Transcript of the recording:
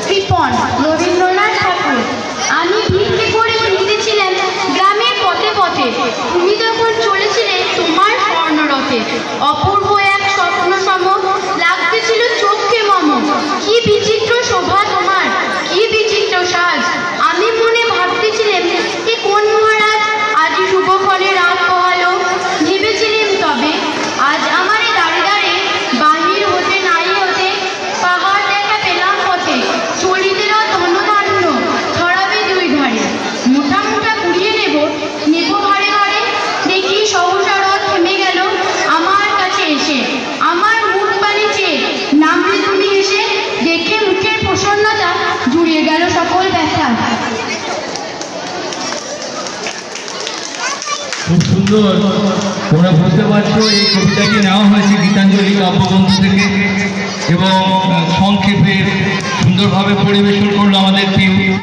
কৃপণ রবীন্দ্রনাথ ঠাকুর। আমি ভিড়কে করে ফিরতেছিলাম গ্রামের পথে পথে, তুমি তখন চলেছিলে তোমার স্বর্ণরথে। অপূর্ব এক স্বপ্ন সম লাগতেছিল চোখে মম। কি বিচিত্র শোভা তোমার, কি বিচিত্র সাজ। আমি মনে ভাবতেছিলাম যে কোন মহারাজ আজি শুভক্ষণে রাত পোহালো। ভেবেছিলাম তবে আজ আমারে দাঁড়ে দাঁড়ে বাহির হতে নাই হতে পাহাড় দেখা পেলাম পথে। চলিতেরা ধন্য ছড়াবে দুই ধারে, মোটা মোটা কুড়িয়ে নেব ঘাড়ে ঘাড়ে। দেখি সহসা রথ থেমে গেল আমার কাছে এসে। আমার মুখ পানে চেয়ে নামলে তুমি এসে, দেখে মুখের প্রসন্নতা জুড়িয়ে গেল সকল ব্যথা। খুব সুন্দর। তোমরা বুঝতে পারছো এই কবিতাটি নেওয়া হয়েছে গীতাঞ্জলি কাব্যগ্রন্থ থেকে এবং সংক্ষেপে সুন্দরভাবে পরিবেশন করলো আমাদের পিউ।